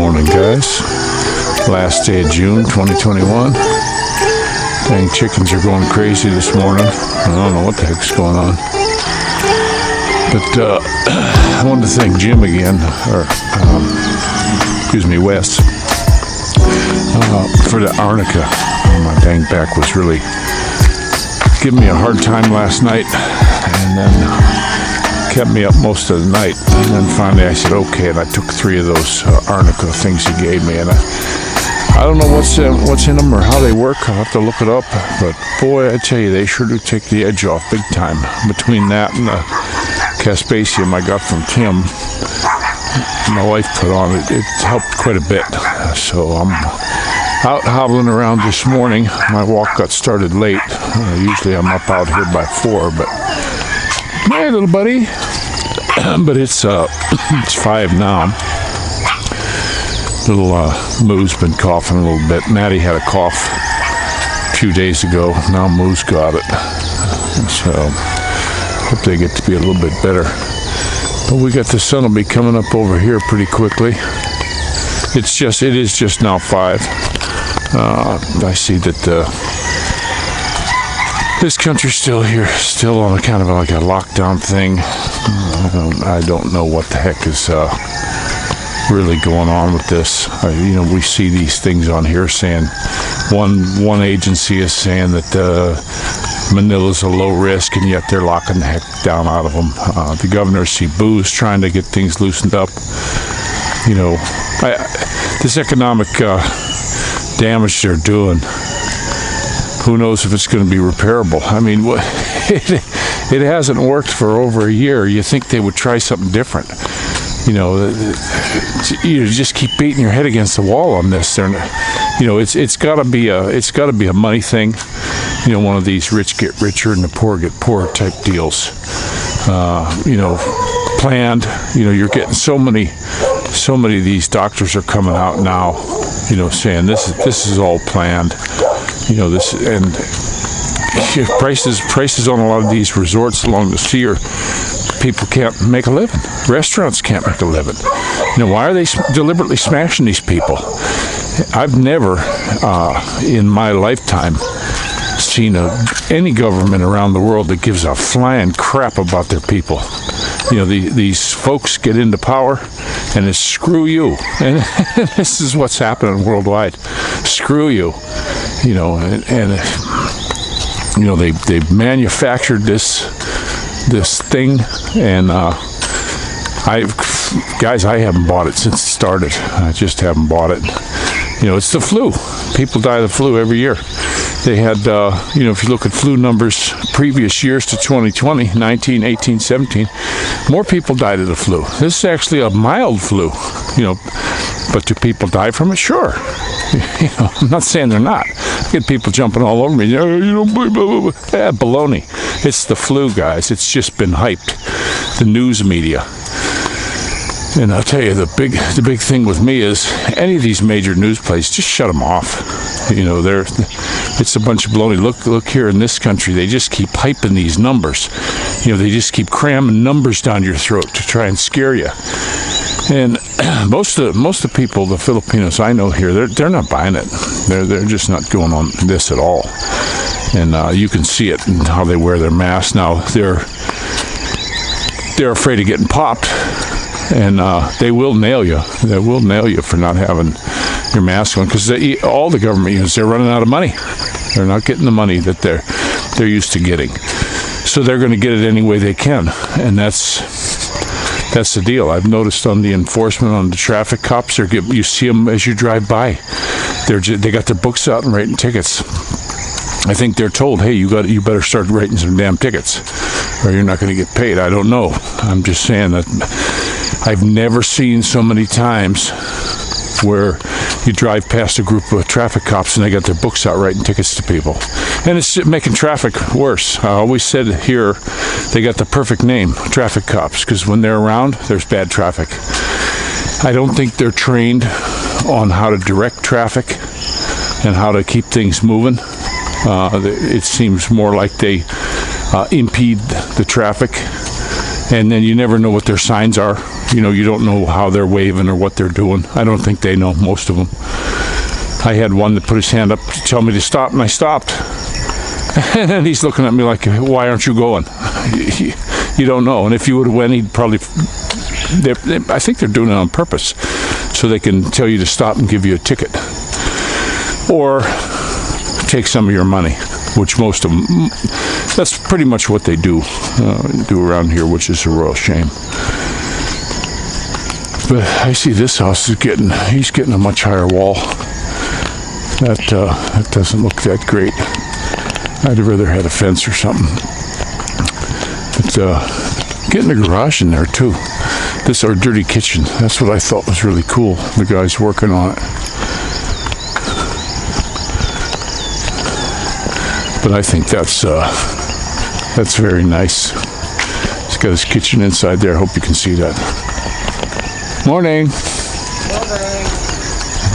morning, guys. Last day of June 2021. Dang, chickens are going crazy this morning. I don't know what the heck's going on. But I wanted to thank Jim again, Wes, for the arnica. My dang back was really giving me a hard time last night, and then kept me up most of the night. And then finally I said, okay, and I took 3 of those arnica things he gave me, and I don't know what's in them or how they work. I'll have to look it up. But boy, I tell you, they sure do take the edge off big time. Between that and the caspasium I got from Tim, my wife put on, it helped quite a bit. So I'm out hobbling around this morning. My walk got started late. Usually I'm up out here by 4, but hey, little buddy. But it's 5 now. Little Moo's been coughing a little bit. Maddie had a cough a few days ago. Now Moo's got it. So hope they get to be a little bit better. But we got the sun will be coming up over here pretty quickly. It is just now 5. I see that this country's still on a kind of like a lockdown thing. I don't know what the heck is really going on with this. We see these things on here saying one agency is saying that Manila's a low risk, and yet they're locking the heck down out of them. The governor of Cebu's trying to get things loosened up. This economic damage they're doing, who knows if it's going to be repairable. I mean, it hasn't worked for over a year. You think they would try something different. You just keep beating your head against the wall on this. It's got to be a money thing. One of these rich get richer and the poor get poorer type deals. Planned. You're getting so many of these doctors are coming out now. Saying this is all planned. This and prices on a lot of these resorts along the sea are. People can't make a living. Restaurants can't make a living. Why are they deliberately smashing these people? I've never, in my lifetime, seen any government around the world that gives a flying crap about their people. These folks get into power, and it's screw you. And this is what's happening worldwide. Screw you. They've manufactured this thing, and I haven't bought it since it started. I just haven't bought it. It's the flu. People die of the flu every year. They had, if you look at flu numbers previous years to 2020, 19, 18, 17, more people died of the flu. This is actually a mild flu, but do people die from it? Sure. I'm not saying they're not. I get people jumping all over me. Baloney. It's the flu, guys. It's just been hyped. The news media. And I'll tell you, the big thing with me is any of these major news places, just shut them off. It's a bunch of baloney. Look here in this country, they just keep hyping these numbers. They just keep cramming numbers down your throat to try and scare you. And most of the people, the Filipinos I know here, they're not buying it. They're just not going on this at all. And you can see it in how they wear their masks now. They're afraid of getting popped, and they will nail you. They will nail you for not having your mask on, because all the government units, they're running out of money. They're not getting the money that they're used to getting, so they're going to get it any way they can, and that's the deal. I've noticed on the enforcement, on the traffic cops, you see them as you drive by. They got their books out and writing tickets. I think they're told, hey, you better start writing some damn tickets, or you're not going to get paid. I don't know. I'm just saying that I've never seen so many times where you drive past a group of traffic cops and they got their books out writing tickets to people. And it's making traffic worse. I always said here, they got the perfect name, traffic cops, because when they're around, there's bad traffic. I don't think they're trained on how to direct traffic and how to keep things moving. It seems more like they impede the traffic, and then you never know what their signs are. you don't know how they're waving or what they're doing. I don't think they know, most of them. I had one that put his hand up to tell me to stop, and I stopped. And then he's looking at me like, why aren't you going? You don't know. And if you would have went, he'd probably... I think they're doing it on purpose, so they can tell you to stop and give you a ticket. Or take some of your money, which most of them... That's pretty much what they do around here, which is a royal shame. But I see this house he's getting a much higher wall. That doesn't look that great. I'd have rather had a fence or something. But getting a garage in there too. This our dirty kitchen. That's what I thought was really cool. The guy's working on it. But I think that's very nice. He's got his kitchen inside there. I hope you can see that. Morning.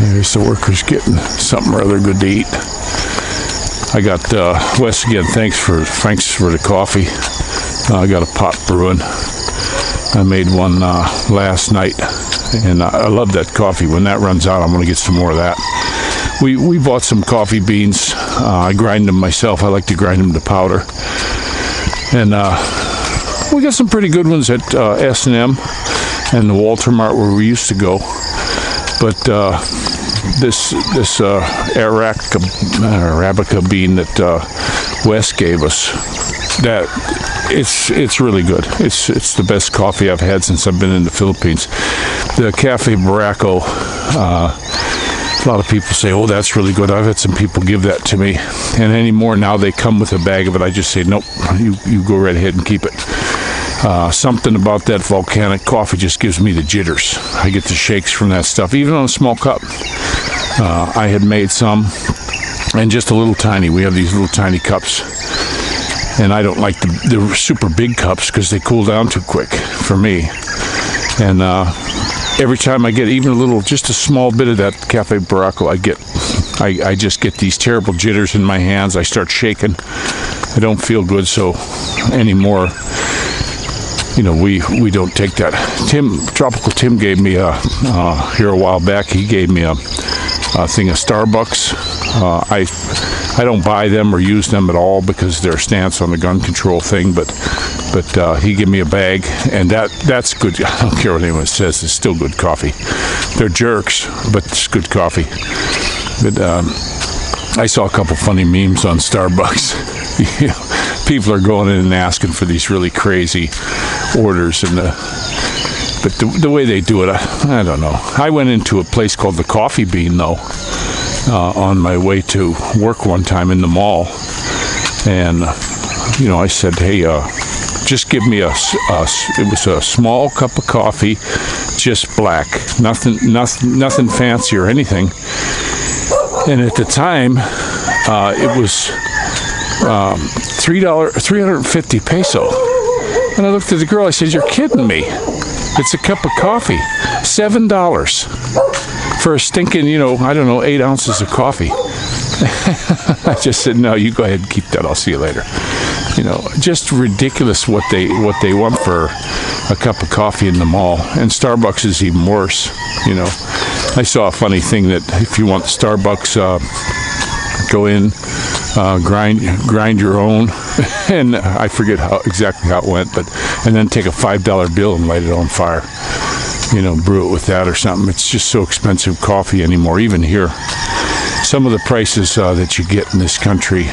There's the workers getting something rather good to eat. I got Wes again. Thanks for the coffee. I got a pot brewing. I made one last night, and I love that coffee. When that runs out, I'm going to get some more of that. We bought some coffee beans. I grind them myself. I like to grind them to powder, and we got some pretty good ones at S&M and the Walter Mart where we used to go. But this Arabica bean that Wes gave us, that it's really good. It's the best coffee I've had since I've been in the Philippines. The Cafe Barraco, a lot of people say, oh, that's really good. I've had some people give that to me, and anymore now they come with a bag of it. I just say, nope, you go right ahead and keep it. Something about that volcanic coffee just gives me the jitters. I get the shakes from that stuff, even on a small cup. I had made some, and just a little tiny. We have these little tiny cups, and I don't like the super big cups because they cool down too quick for me. And every time I get even just a small bit of that Cafe Barraco, I just get these terrible jitters in my hands. I start shaking. I don't feel good. So anymore, we don't take that. Tropical Tim gave me here a while back. He gave me a thing of Starbucks. I don't buy them or use them at all because their stance on the gun control thing. But he gave me a bag, and that's good. I don't care what anyone says. It's still good coffee. They're jerks, but it's good coffee. But I saw a couple funny memes on Starbucks. People are going in and asking for these really crazy orders, but the way they do it, I don't know. I went into a place called the Coffee Bean though, on my way to work one time in the mall, and I said, hey, just give me it was a small cup of coffee, just black, nothing fancy or anything. And at the time, it was $350 peso. And I looked at the girl, I said, you're kidding me. It's a cup of coffee. $7 for a stinking, 8 ounces of coffee. I just said, no, you go ahead and keep that. I'll see you later. Just ridiculous what they want for a cup of coffee in the mall. And Starbucks is even worse. I saw a funny thing that if you want Starbucks, go in, grind your own, and I forget exactly how it went, and then take a $5 bill and light it on fire. Brew it with that or something. It's just so expensive coffee anymore, even here. Some of the prices that you get in this country,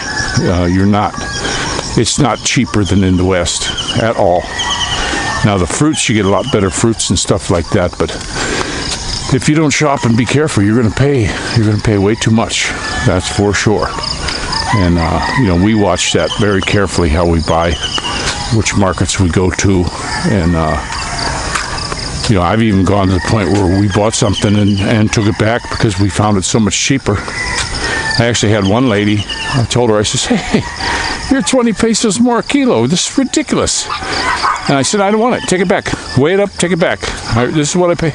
it's not cheaper than in the West at all. Now the fruits, you get a lot better fruits and stuff like that, but if you don't shop and be careful, you're going to pay way too much. That's for sure. And we watch that very carefully, how we buy, which markets we go to, and I've even gone to the point where we bought something and took it back because we found it so much cheaper. I actually had one lady, I told her, I said, hey, you're 20 pesos more a kilo. This is ridiculous. And I said, I don't want it. Take it back. Weigh it up, take it back. This is what I pay.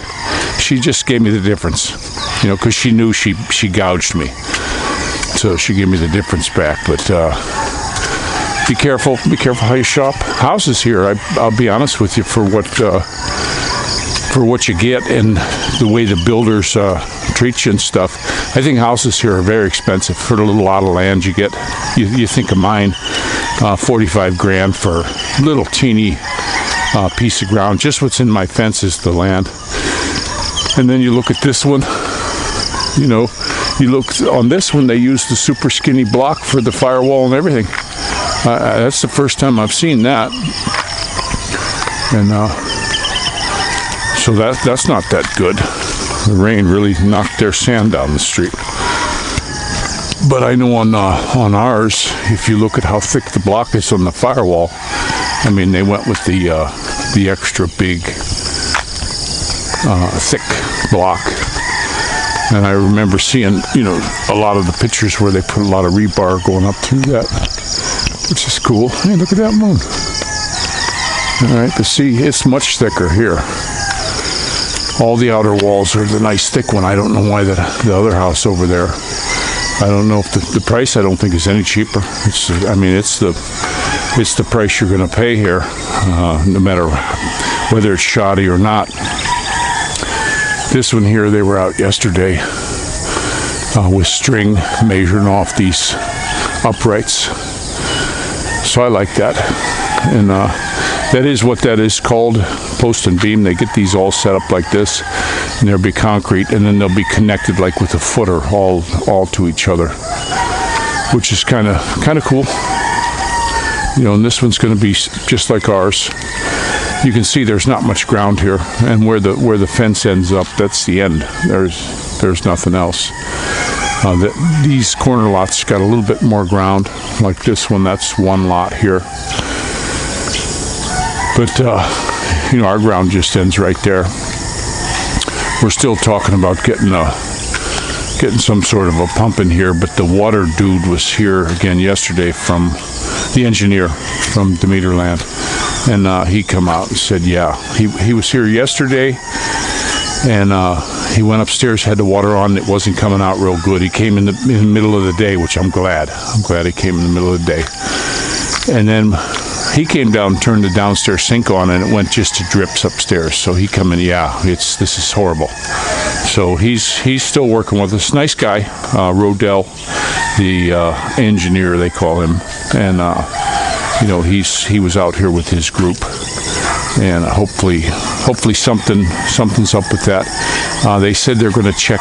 She just gave me the difference, because she knew she gouged me. So she gave me the difference back. But be careful how you shop. Houses here, I'll be honest with you, for what for what you get and the way the builders treat you and stuff. I think houses here are very expensive for the little lot of land you get. You think of mine, 45 grand for a little teeny piece of ground. Just what's in my fence is the land. And then you look at this one, you know, you look on this one, they use the super skinny block for the firewall and everything. That's the first time I've seen that. And so that's not that good. The rain really knocked their sand down the street. But I know on ours, if you look at how thick the block is on the firewall, I mean, they went with the extra big, thick block. And I remember seeing, you know, a lot of the pictures where they put a lot of rebar going up through that, which is cool. Hey, look at that moon. All right, but see, it's much thicker here. All the outer walls are the nice thick one. I don't know why the other house over there, I don't know if the price, I don't think is any cheaper. I mean, it's the price you're going to pay here, no matter whether it's shoddy or not. This one here, they were out yesterday with string measuring off these uprights. So I like that. And that is what that is called, post and beam. They get these all set up like this, and there'll be concrete, and then they'll be connected like with a footer all to each other, which is kind of cool. You know, and this one's going to be just like ours. You can see there's not much ground here, and where the fence ends up, that's the end. There's nothing else. These corner lots got a little bit more ground, like this one. That's one lot here. But, you know, our ground just ends right there. We're still talking about getting some sort of a pump in here, but the water dude was here again yesterday from the engineer from Demeterland. And he come out and said, yeah, he was here yesterday, and he went upstairs, had the water on. It wasn't coming out real good. He came in the middle of the day, which I'm glad. I'm glad he came in the middle of the day. And then he came down and turned the downstairs sink on, and it went just to drips upstairs. So he come in, yeah, this is horrible. So he's still working with us. Nice guy, Rodell, the engineer they call him, and you know, he was out here with his group, and hopefully something's up with that. They said they're going to check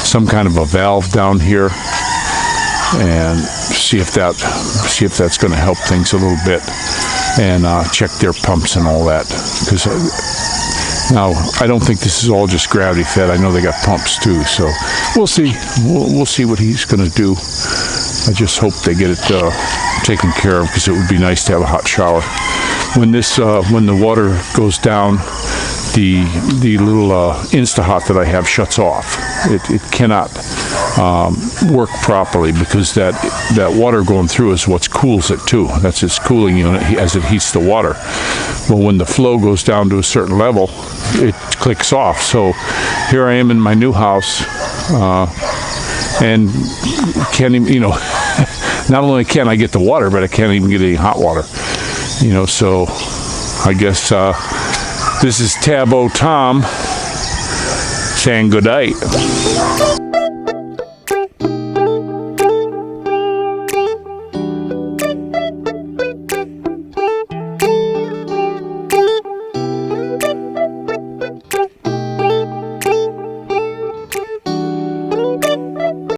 some kind of a valve down here and see if that's going to help things a little bit, and check their pumps and all that. Because now I don't think this is all just gravity fed. I know they got pumps too. So we'll see. We'll see what he's going to do. I just hope they get it taken care of, because it would be nice to have a hot shower. When the water goes down, the little Insta-Hot that I have shuts off. It cannot work properly, because that water going through is what cools it too. That's its cooling unit as it heats the water. Well, when the flow goes down to a certain level, it clicks off. So here I am in my new house, and can't even, you know, not only can I get the water, but I can't even get any hot water. You know, so I guess this is Tabo Tom saying good night.